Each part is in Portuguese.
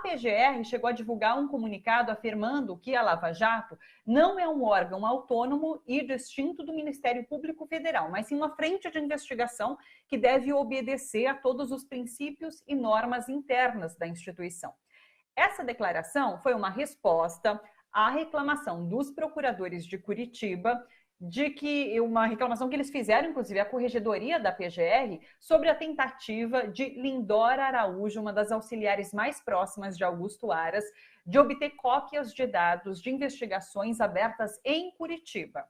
PGR chegou a divulgar um comunicado afirmando que a Lava Jato não é um órgão autônomo e distinto do Ministério Público Federal, mas sim uma frente de investigação que deve obedecer a todos os princípios e normas internas da instituição. Essa declaração foi uma resposta à reclamação dos procuradores de Curitiba, de que uma reclamação que eles fizeram, inclusive, à corregedoria da PGR, sobre a tentativa de Lindora Araújo, uma das auxiliares mais próximas de Augusto Aras, de obter cópias de dados de investigações abertas em Curitiba.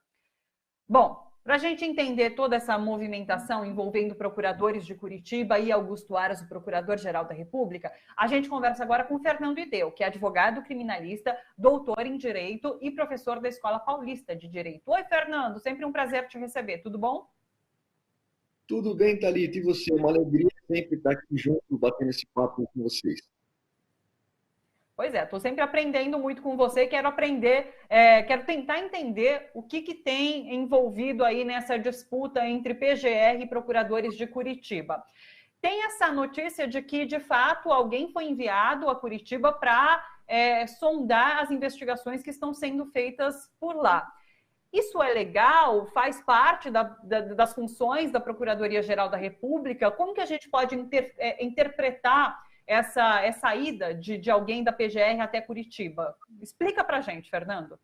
Bom, para a gente entender toda essa movimentação envolvendo procuradores de Curitiba e Augusto Aras, o Procurador-Geral da República, a gente conversa agora com Fernando Ideu, que é advogado criminalista, doutor em Direito e professor da Escola Paulista de Direito. Oi, Fernando, sempre um prazer te receber, tudo bom? Tudo bem, Thalita, e você? Uma alegria sempre estar aqui junto, batendo esse papo com vocês. Pois é, estou sempre aprendendo muito com você, quero aprender, quero tentar entender o que tem envolvido aí nessa disputa entre PGR e procuradores de Curitiba. Tem essa notícia de que, de fato, alguém foi enviado a Curitiba para sondar as investigações que estão sendo feitas por lá. Isso é legal? Faz parte das funções da Procuradoria-Geral da República? Como que a gente pode interpretar essa ida de alguém da PGR até Curitiba? Explica para a gente, Fernando.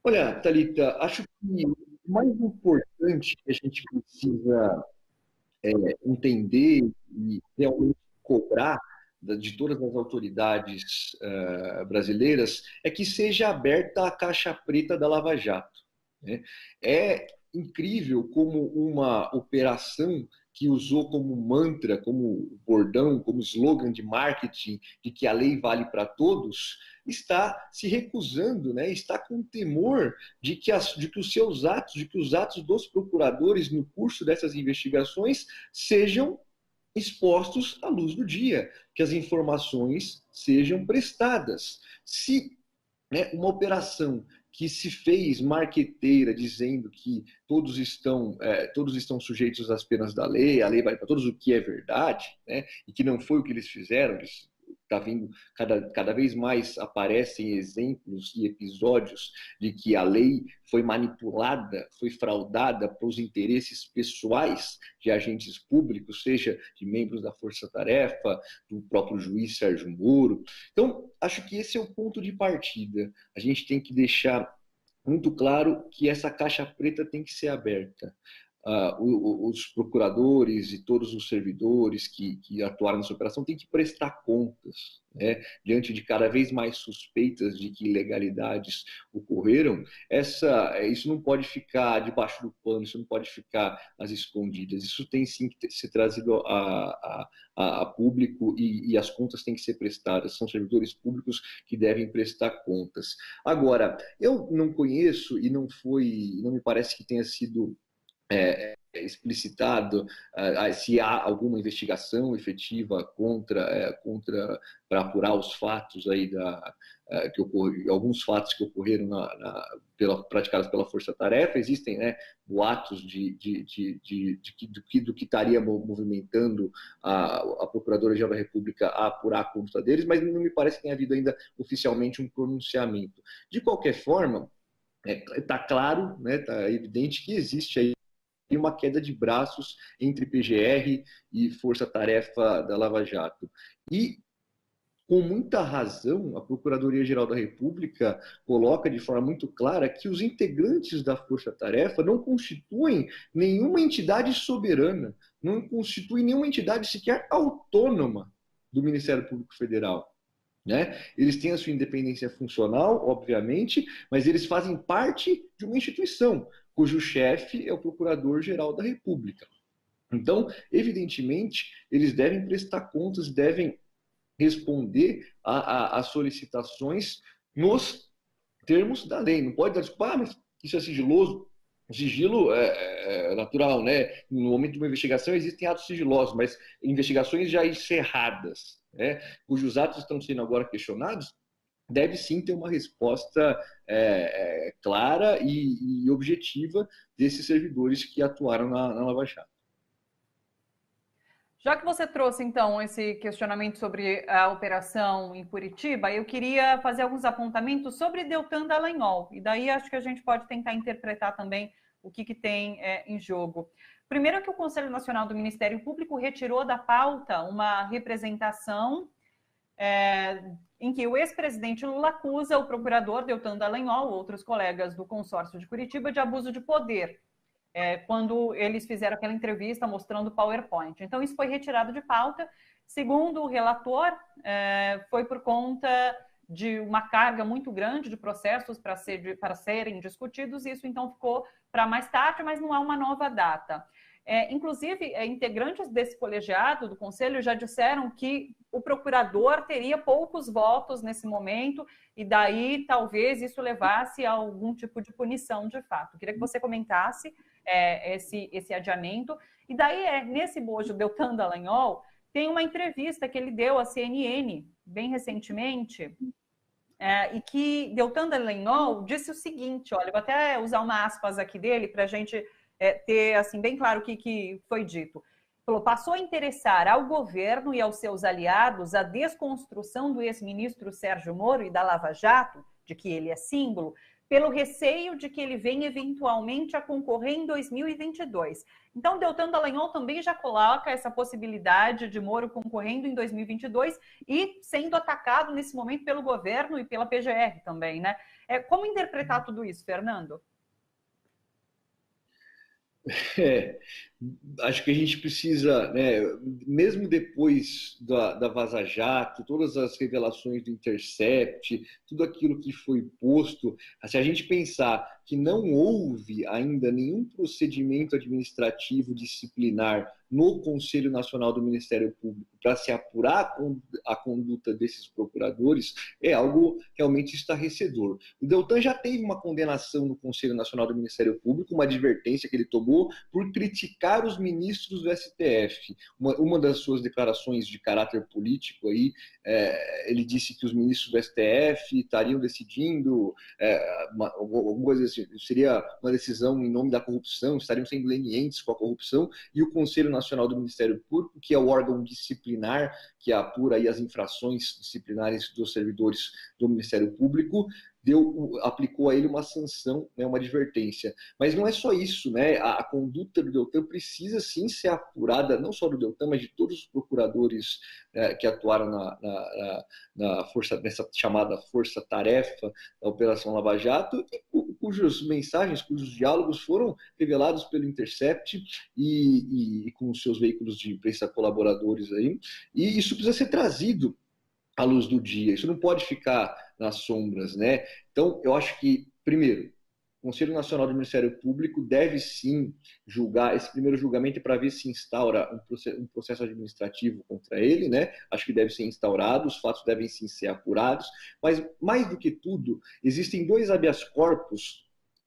Olha, Thalita, acho que o mais importante que a gente precisa entender e realmente cobrar de todas as autoridades brasileiras é que seja aberta a caixa preta da Lava Jato, né? É incrível como uma operação que usou como mantra, como bordão, como slogan de marketing de que a lei vale para todos, está se recusando, né? Está com temor de que os seus atos, de que os atos dos procuradores no curso dessas investigações sejam expostos à luz do dia, que as informações sejam prestadas. Se uma operação que se fez marqueteira dizendo que todos estão sujeitos às penas da lei, a lei vale para todos, o que é verdade, né? E que não foi o que eles fizeram, está vindo, cada vez mais aparecem exemplos e episódios de que a lei foi manipulada, foi fraudada para os interesses pessoais de agentes públicos, seja de membros da Força Tarefa, do próprio juiz Sérgio Moro. Então, acho que esse é o ponto de partida. A gente tem que deixar muito claro que essa caixa preta tem que ser aberta. Os procuradores e todos os servidores que atuaram nessa operação têm que prestar contas, né? Diante de cada vez mais suspeitas de que ilegalidades ocorreram, isso não pode ficar debaixo do pano, isso não pode ficar às escondidas, isso tem sim que ser trazido a público e as contas têm que ser prestadas, são servidores públicos que devem prestar contas. Agora, eu não conheço e não me parece que tenha sido explicitado se há alguma investigação efetiva para apurar os fatos aí alguns fatos que ocorreram praticados pela Força Tarefa. Existem, né, boatos do que estaria movimentando a Procuradora-Geral da República a apurar a conduta deles, mas não me parece que tenha havido ainda oficialmente um pronunciamento. De qualquer forma, está claro, né, está evidente que existe aí uma queda de braços entre PGR e Força Tarefa da Lava Jato. E, com muita razão, a Procuradoria-Geral da República coloca de forma muito clara que os integrantes da Força Tarefa não constituem nenhuma entidade soberana, não constituem nenhuma entidade sequer autônoma do Ministério Público Federal, né? Eles têm a sua independência funcional, obviamente, mas eles fazem parte de uma instituição cujo chefe é o Procurador-Geral da República. Então, evidentemente, eles devem prestar contas, devem responder às solicitações nos termos da lei. Não pode dar desculpa, mas isso é sigiloso. O sigilo é natural, né? No momento de uma investigação existem atos sigilosos, mas investigações já encerradas, né, cujos atos estão sendo agora questionados, deve sim ter uma resposta clara e objetiva desses servidores que atuaram na Lava Jato. Já que você trouxe, então, esse questionamento sobre a operação em Curitiba, eu queria fazer alguns apontamentos sobre Deltan Dallagnol. E daí acho que a gente pode tentar interpretar também o que tem em jogo. Primeiro é que o Conselho Nacional do Ministério Público retirou da pauta uma representação em que o ex-presidente Lula acusa o procurador Deltan Dallagnol, outros colegas do consórcio de Curitiba, de abuso de poder. Quando eles fizeram aquela entrevista mostrando o PowerPoint. Então, isso foi retirado de pauta. Segundo o relator, foi por conta de uma carga muito grande de processos para serem discutidos, e isso então ficou para mais tarde, mas não há uma nova data. Inclusive, integrantes desse colegiado do Conselho já disseram que o procurador teria poucos votos nesse momento, e daí talvez isso levasse a algum tipo de punição de fato. Queria que você comentasse esse adiamento. E daí, nesse bojo Deltan Dallagnol, tem uma entrevista que ele deu à CNN, bem recentemente, e que Deltan Dallagnol disse o seguinte, olha, vou até usar uma aspas aqui dele para a gente ter assim, bem claro o que foi dito. Falou, passou a interessar ao governo e aos seus aliados a desconstrução do ex-ministro Sérgio Moro e da Lava Jato, de que ele é símbolo, pelo receio de que ele venha eventualmente a concorrer em 2022. Então, Deltan Dallagnol também já coloca essa possibilidade de Moro concorrendo em 2022 e sendo atacado nesse momento pelo governo e pela PGR também, né? Como interpretar tudo isso, Fernando? Acho que a gente precisa, né, mesmo depois da Vaza Jato, todas as revelações do Intercept, tudo aquilo que foi posto, se a gente pensar que não houve ainda nenhum procedimento administrativo disciplinar no Conselho Nacional do Ministério Público para se apurar a conduta desses procuradores, é algo realmente estarrecedor. O Deltan já teve uma condenação no Conselho Nacional do Ministério Público, uma advertência que ele tomou por criticar os ministros do STF. Uma das suas declarações de caráter político aí, ele disse que os ministros do STF estariam decidindo alguma coisa assim, seria uma decisão em nome da corrupção, estariam sendo lenientes com a corrupção, e o Conselho Nacional do Ministério Público, que é o órgão disciplinar que apura aí as infrações disciplinares dos servidores do Ministério Público, aplicou a ele uma sanção, né, uma advertência. Mas não é só isso, né? A conduta do Deltan precisa sim ser apurada, não só do Deltan, mas de todos os procuradores que atuaram nessa chamada força-tarefa da Operação Lava Jato, e cujas mensagens, cujos diálogos foram revelados pelo Intercept e com os seus veículos de imprensa colaboradores aí, e isso precisa ser trazido à luz do dia, isso não pode ficar nas sombras, né? Então, eu acho que, primeiro, o Conselho Nacional do Ministério Público deve sim julgar, esse primeiro julgamento é para ver se instaura um processo administrativo contra ele, né? Acho que deve ser instaurado, os fatos devem sim ser apurados, mas mais do que tudo, existem dois habeas corpus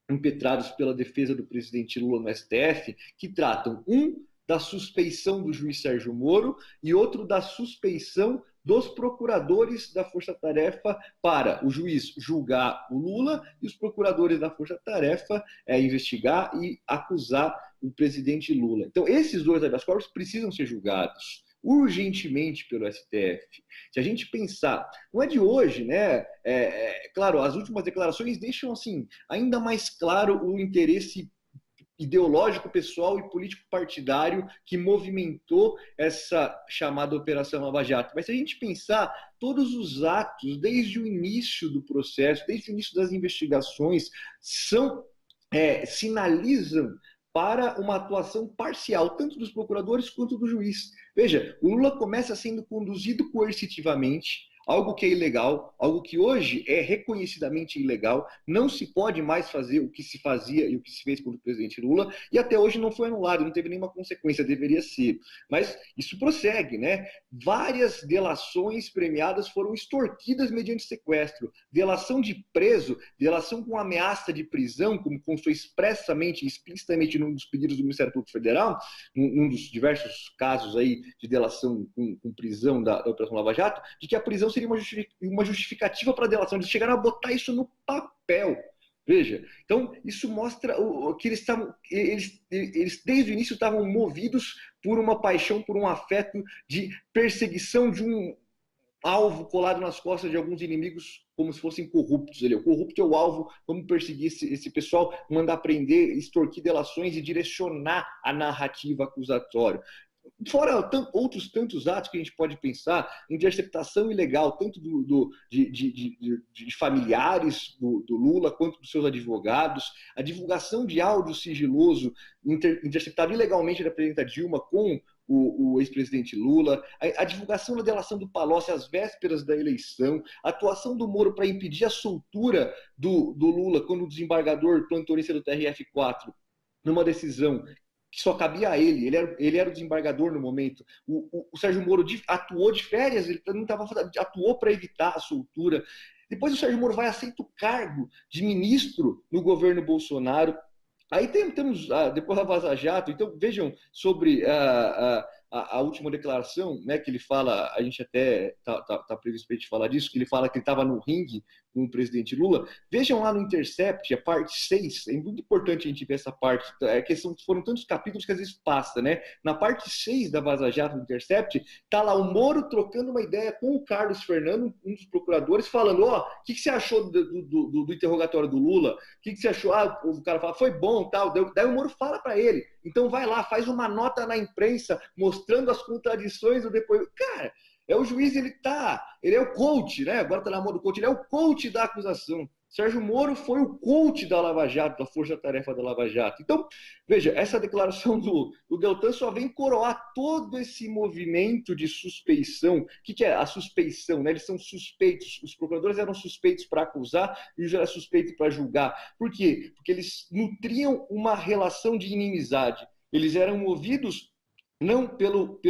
impetrados pela defesa do presidente Lula no STF que tratam, da suspeição do juiz Sérgio Moro e outro da suspeição dos procuradores da Força Tarefa para o juiz julgar o Lula e os procuradores da Força Tarefa investigar e acusar o presidente Lula. Então, esses dois habeas corpus precisam ser julgados urgentemente pelo STF. Se a gente pensar, não é de hoje, né? Claro, as últimas declarações deixam assim ainda mais claro o interesse ideológico, pessoal e político partidário que movimentou essa chamada Operação Lava Jato. Mas se a gente pensar, todos os atos, desde o início do processo, desde o início das investigações, sinalizam para uma atuação parcial, tanto dos procuradores quanto do juiz. Veja, o Lula começa sendo conduzido coercitivamente, algo que é ilegal, algo que hoje é reconhecidamente ilegal, não se pode mais fazer o que se fazia e o que se fez contra o presidente Lula, e até hoje não foi anulado, não teve nenhuma consequência, deveria ser. Mas isso prossegue, né? Várias delações premiadas foram extorquidas mediante sequestro. Delação de preso, delação com ameaça de prisão, como constou expressamente e explicitamente num dos pedidos do Ministério Público Federal, num dos diversos casos aí de delação com prisão da Operação Lava Jato, de que a prisão seria uma justificativa para a delação. Eles chegaram a botar isso no papel. Veja, então isso mostra que eles desde o início estavam movidos por uma paixão, por um afeto de perseguição de um alvo colado nas costas de alguns inimigos como se fossem corruptos. O corrupto é o alvo, vamos perseguir esse pessoal, mandar prender, extorquir delações e direcionar a narrativa acusatória. Fora outros tantos atos que a gente pode pensar, interceptação ilegal, tanto de familiares do Lula quanto dos seus advogados, a divulgação de áudio sigiloso interceptado ilegalmente da presidenta Dilma com o ex-presidente Lula, a divulgação da delação do Palocci às vésperas da eleição, a atuação do Moro para impedir a soltura do Lula quando o desembargador plantonista do TRF4, numa decisão que só cabia a ele, ele era o desembargador no momento. O Sérgio Moro atuou de férias, ele não atuou para evitar a soltura. Depois o Sérgio Moro vai aceita o cargo de ministro no governo Bolsonaro. Aí temos, depois da Vaza Jato, então vejam sobre a última declaração, né, que ele fala, a gente até está previsto para a gente falar disso, que ele fala que ele estava no ringue com o presidente Lula. Vejam lá no Intercept, a parte 6, é muito importante a gente ver essa parte, foram tantos capítulos que às vezes passa, né? Na parte 6 da Vaza Jato do Intercept, está lá o Moro trocando uma ideia com o Carlos Fernando, um dos procuradores, falando, o que você achou do interrogatório do Lula? O que você achou? O cara fala, foi bom, tal. Daí o Moro fala para ele, então vai lá, faz uma nota na imprensa mostrando as contradições do depoimento. Cara, o juiz, ele é o coach, né? Agora está na moda do coach, ele é o coach da acusação. Sérgio Moro foi o coach da Lava Jato, da força-tarefa da Lava Jato. Então, veja, essa declaração do Deltan só vem coroar todo esse movimento de suspeição. O que é a suspeição? Né? Eles são suspeitos, os procuradores eram suspeitos para acusar e o juiz era suspeito para julgar. Por quê? Porque eles nutriam uma relação de inimizade. Eles eram movidos não pelo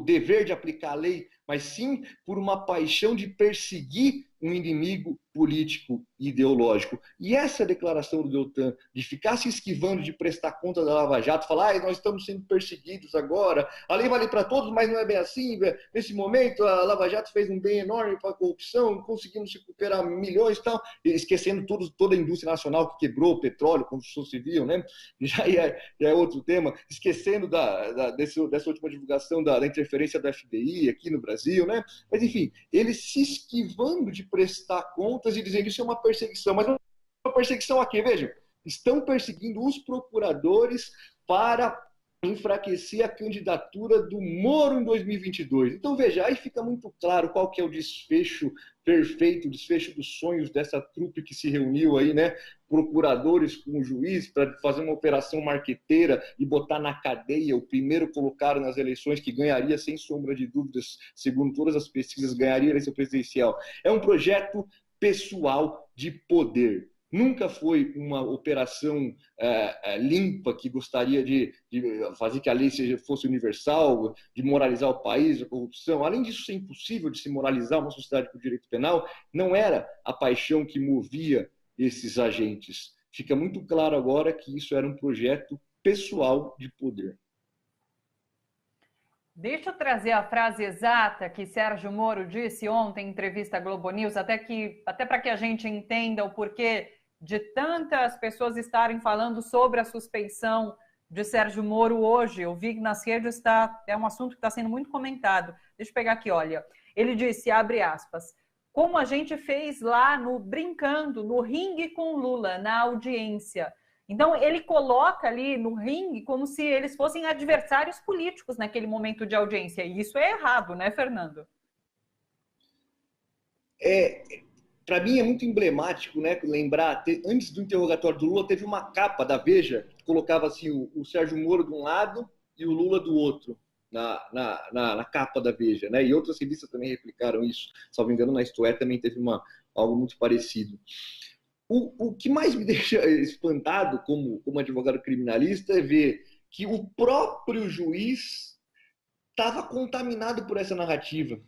dever de aplicar a lei, mas sim por uma paixão de perseguir um inimigo político e ideológico. E essa declaração do Deltan, de ficar se esquivando de prestar conta da Lava Jato, falar, nós estamos sendo perseguidos agora, a lei vale para todos, mas não é bem assim, nesse momento a Lava Jato fez um bem enorme para a corrupção, conseguimos recuperar milhões e tal, esquecendo toda a indústria nacional que quebrou, o petróleo, construção civil, né? Já é outro tema, esquecendo dessa última divulgação da interferência da FBI aqui no Brasil, né? Mas enfim, eles se esquivando de prestar contas e dizendo que isso é uma perseguição. Mas uma perseguição a quê? Vejam, estão perseguindo os procuradores para enfraquecer a candidatura do Moro em 2022. Então, veja, aí fica muito claro qual que é o desfecho perfeito, o desfecho dos sonhos dessa trupe que se reuniu aí, né? Procuradores com o juiz para fazer uma operação marqueteira e botar na cadeia o primeiro colocado nas eleições que ganharia, sem sombra de dúvidas, segundo todas as pesquisas, ganharia a eleição presidencial. É um projeto pessoal de poder. Nunca foi uma operação limpa que gostaria de fazer que a lei fosse universal, de moralizar o país, a corrupção. Além disso ser impossível de se moralizar uma sociedade com direito penal, não era a paixão que movia esses agentes. Fica muito claro agora que isso era um projeto pessoal de poder. Deixa eu trazer a frase exata que Sérgio Moro disse ontem em entrevista à Globo News, até para que a gente entenda o porquê de tantas pessoas estarem falando sobre a suspeição de Sérgio Moro hoje. Eu vi que nas redes é um assunto que está sendo muito comentado. Deixa eu pegar aqui, olha. Ele disse, abre aspas, como a gente fez lá brincando, no ringue com Lula, na audiência. Então, ele coloca ali no ringue como se eles fossem adversários políticos naquele momento de audiência. E isso é errado, né, Fernando? Para mim é muito emblemático, né, lembrar, antes do interrogatório do Lula, teve uma capa da Veja que colocava assim, o Sérgio Moro de um lado e o Lula do outro, na capa da Veja, né? E outras revistas também replicaram isso. Salvo engano, na Isto É também teve algo muito parecido. O que mais me deixa espantado como advogado criminalista é ver que o próprio juiz estava contaminado por essa narrativa.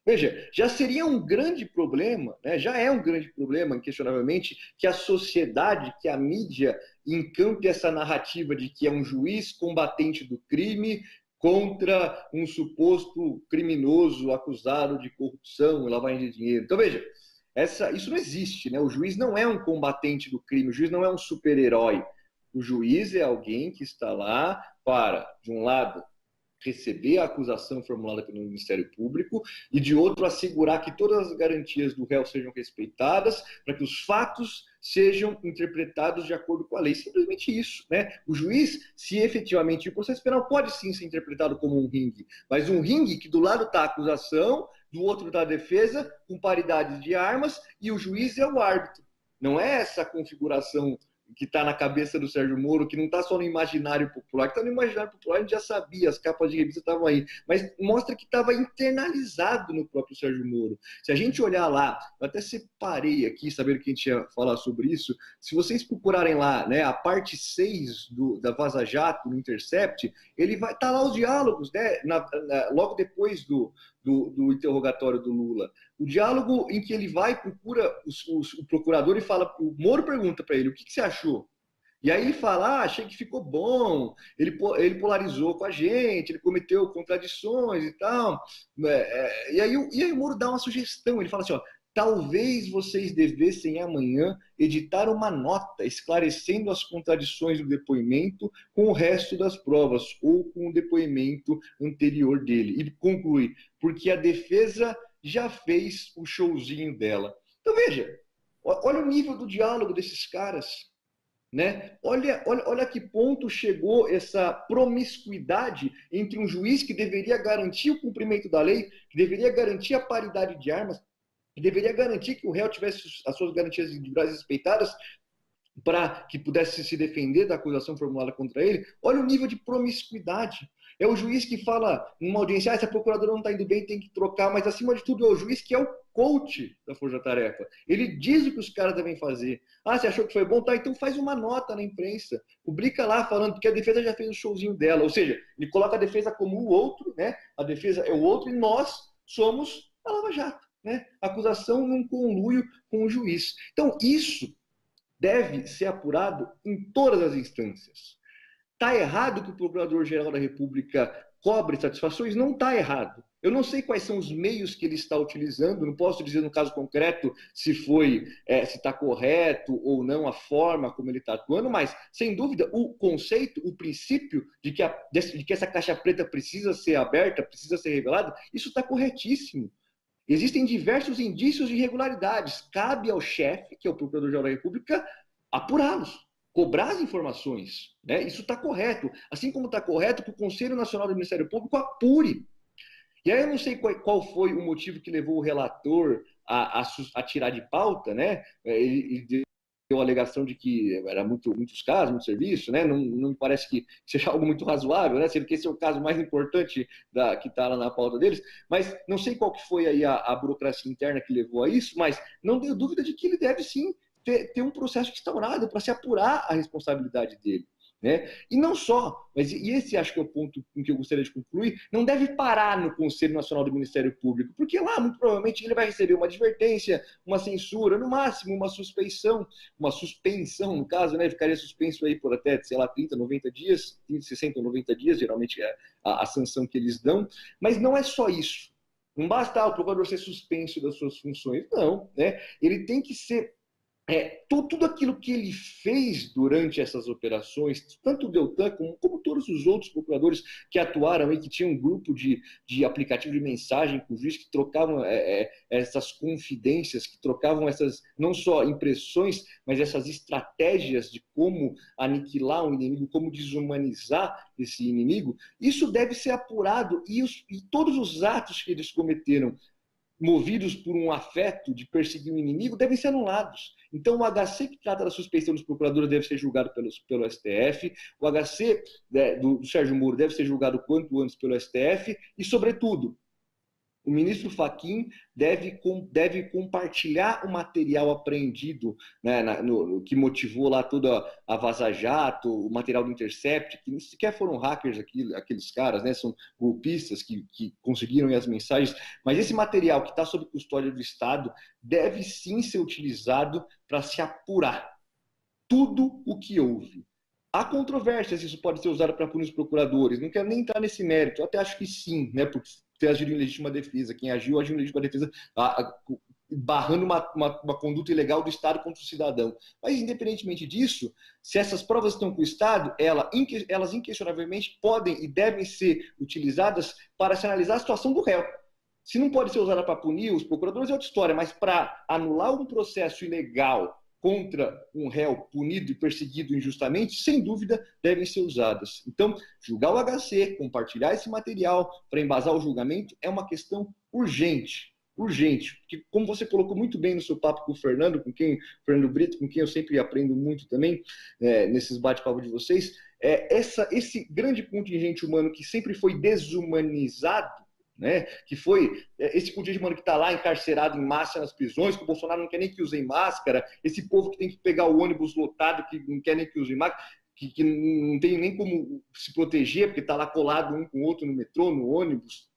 Veja, já seria um grande problema, né? Já é um grande problema, inquestionavelmente, que a sociedade, que a mídia encampe essa narrativa de que é um juiz combatente do crime contra um suposto criminoso acusado de corrupção e lavagem de dinheiro. Então, veja, Isso não existe, né? O juiz não é um combatente do crime, o juiz não é um super-herói. O juiz é alguém que está lá para, de um lado, receber a acusação formulada pelo Ministério Público e, de outro, assegurar que todas as garantias do réu sejam respeitadas para que os fatos sejam interpretados de acordo com a lei. Simplesmente isso, né? O juiz, se efetivamente o processo penal pode sim ser interpretado como um ringue, mas um ringue que do lado está a acusação, do outro está a defesa, com paridade de armas, e o juiz é o árbitro. Não é essa configuração que está na cabeça do Sérgio Moro, que não está só no imaginário popular, que está no imaginário popular, a gente já sabia, as capas de revista estavam aí, mas mostra que estava internalizado no próprio Sérgio Moro. Se a gente olhar lá, eu até separei aqui, sabendo que a gente ia falar sobre isso, se vocês procurarem lá, né, a parte 6 da Vaza Jato, no Intercept, ele vai estar lá os diálogos, né, logo depois do interrogatório do Lula. O diálogo em que ele vai, procura o procurador e fala, o Moro pergunta para ele, o que você achou? E aí ele fala, achei que ficou bom, ele polarizou com a gente, ele cometeu contradições e tal. E aí o Moro dá uma sugestão, ele fala assim, ó, talvez vocês devessem amanhã editar uma nota esclarecendo as contradições do depoimento com o resto das provas ou com o depoimento anterior dele. E conclui, porque a defesa já fez o showzinho dela. Então veja, olha o nível do diálogo desses caras. Né? Olha a que ponto chegou essa promiscuidade entre um juiz que deveria garantir o cumprimento da lei, que deveria garantir a paridade de armas, que deveria garantir que o réu tivesse as suas garantias individuais respeitadas para que pudesse se defender da acusação formulada contra ele. Olha o nível de promiscuidade. É o juiz que fala numa audiência, se a procuradora não está indo bem, tem que trocar, mas acima de tudo é o juiz que é o coach da força-tarefa. Ele diz o que os caras devem fazer. Você achou que foi bom? Tá, então faz uma nota na imprensa. Publica lá falando que a defesa já fez o showzinho dela. Ou seja, ele coloca a defesa como o outro, né? A defesa é o outro e nós somos a Lava Jato. Né? A acusação num conluio com o juiz. Então, isso deve ser apurado em todas as instâncias. Está errado que o Procurador-Geral da República cobre satisfações? Não está errado. Eu não sei quais são os meios que ele está utilizando, não posso dizer no caso concreto se está correto ou não a forma como ele está atuando, mas, sem dúvida, o conceito, o princípio de que essa caixa preta precisa ser aberta, precisa ser revelada, isso está corretíssimo. Existem diversos indícios de irregularidades. Cabe ao chefe, que é o Procurador-Geral da República, apurá-los, cobrar as informações. Né? Isso está correto. Assim como está correto que o Conselho Nacional do Ministério Público apure. E aí eu não sei qual foi o motivo que levou o relator a tirar de pauta, né? Ele deu a alegação de que era muitos casos, muito serviço, né? Não me parece que seja algo muito razoável, né? Sendo que esse é o caso mais importante que está lá na pauta deles, mas não sei qual que foi aí a burocracia interna que levou a isso, mas não tenho dúvida de que ele deve sim ter um processo instaurado para se apurar a responsabilidade dele. Né? E não só, mas e esse acho que é o ponto em que eu gostaria de concluir, não deve parar no Conselho Nacional do Ministério Público, porque lá, muito provavelmente, ele vai receber uma advertência, uma censura, no máximo uma suspensão, no caso, né? Ficaria suspenso aí por até, sei lá, 30, 90 dias, 60 ou 90 dias, geralmente é a sanção que eles dão, mas não é só isso. Não basta o procurador ser suspenso das suas funções, não, né? Ele tem que ser tudo aquilo que ele fez durante essas operações, tanto o Deltan como todos os outros procuradores que atuaram e que tinham um grupo de aplicativo de mensagem com o juiz que trocavam essas confidências, que trocavam essas não só impressões, mas essas estratégias de como aniquilar um inimigo, como desumanizar esse inimigo, isso deve ser apurado e todos os atos que eles cometeram movidos por um afeto de perseguir o inimigo, devem ser anulados. Então, o HC que trata da suspeição dos procuradores deve ser julgado pelo STF, o HC do Sérgio Moro deve ser julgado quanto antes pelo STF e, sobretudo, o ministro Fachin deve compartilhar o material apreendido, né, que motivou lá toda a Vaza Jato, o material do Intercept, que nem sequer foram hackers aqueles caras, né, são golpistas que conseguiram as mensagens, mas esse material que está sob custódia do Estado deve sim ser utilizado para se apurar tudo o que houve. Há controvérsias se isso pode ser usado para punir os procuradores, não quero nem entrar nesse mérito, eu até acho que sim, né, porque ter agido em legítima defesa. Quem agiu em legítima defesa barrando uma conduta ilegal do Estado contra o cidadão. Mas, independentemente disso, se essas provas estão com o Estado, elas inquestionavelmente podem e devem ser utilizadas para se analisar a situação do réu. Se não pode ser usada para punir os procuradores, é outra história, mas para anular um processo ilegal contra um réu punido e perseguido injustamente, sem dúvida, devem ser usadas. Então, julgar o HC, compartilhar esse material para embasar o julgamento é uma questão urgente. Urgente, porque como você colocou muito bem no seu papo com o Fernando Brito, com quem eu sempre aprendo muito também, nesses bate-papo de vocês, esse grande contingente humano que sempre foi desumanizado, né? Que foi esse contingente humano que está lá encarcerado em massa nas prisões, que o Bolsonaro não quer nem que usem máscara, esse povo que tem que pegar o ônibus lotado, que não quer nem que usem máscara, que não tem nem como se proteger, porque está lá colado um com o outro no metrô, no ônibus,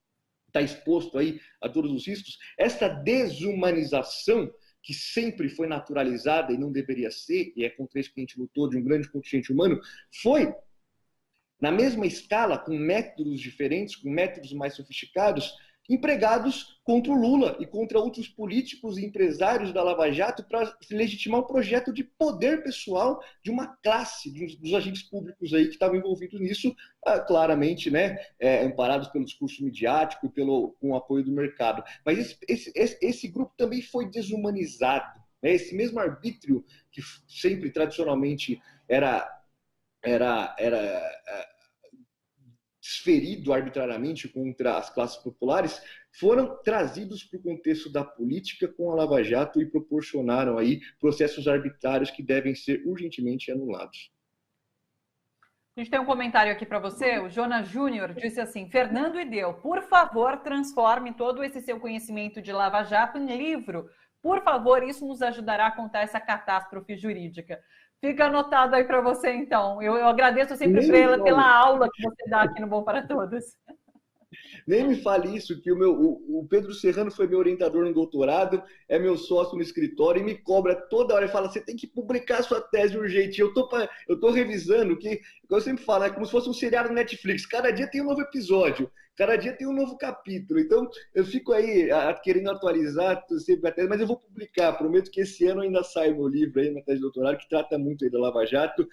está exposto aí a todos os riscos. Esta desumanização que sempre foi naturalizada e não deveria ser, e é contra isso que a gente lutou, de um grande contingente humano, foi na mesma escala, com métodos diferentes, com métodos mais sofisticados, empregados contra o Lula e contra outros políticos e empresários da Lava Jato para legitimar um projeto de poder pessoal de uma classe dos agentes públicos aí que estavam envolvidos nisso, claramente, né, amparados pelo discurso midiático e com o apoio do mercado. Mas esse grupo também foi desumanizado, né? Esse mesmo arbítrio que sempre, tradicionalmente, era desferido arbitrariamente contra as classes populares, foram trazidos para o contexto da política com a Lava Jato e proporcionaram aí processos arbitrários que devem ser urgentemente anulados. A gente tem um comentário aqui para você. O Jonas Júnior disse assim: Fernando Ideu, por favor, transforme todo esse seu conhecimento de Lava Jato em livro. Por favor, isso nos ajudará a contar essa catástrofe jurídica. Fica anotado aí para você, então. Eu agradeço sempre pela aula que você dá aqui no Bom para Todos. Nem me fale isso, que o Pedro Serrano foi meu orientador no doutorado, é meu sócio no escritório e me cobra toda hora e fala: você tem que publicar sua tese urgente. Eu tô revisando, que eu sempre falo, é como se fosse um seriado Netflix. Cada dia tem um novo episódio, cada dia tem um novo capítulo. Então, eu fico aí querendo atualizar sempre a tese, mas eu vou publicar. Prometo que esse ano ainda sai meu livro aí na tese de doutorado, que trata muito aí da Lava Jato.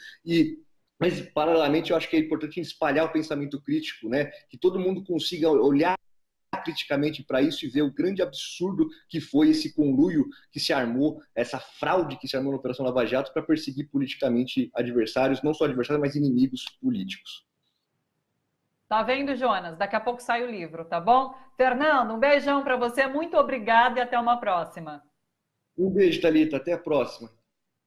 Mas, paralelamente, eu acho que é importante espalhar o pensamento crítico, né? Que todo mundo consiga olhar criticamente para isso e ver o grande absurdo que foi esse conluio que se armou, essa fraude que se armou na Operação Lava Jato para perseguir politicamente adversários, não só adversários, mas inimigos políticos. Tá vendo, Jonas? Daqui a pouco sai o livro, tá bom? Fernando, um beijão para você, muito obrigada e até uma próxima. Um beijo, Thalita, até a próxima.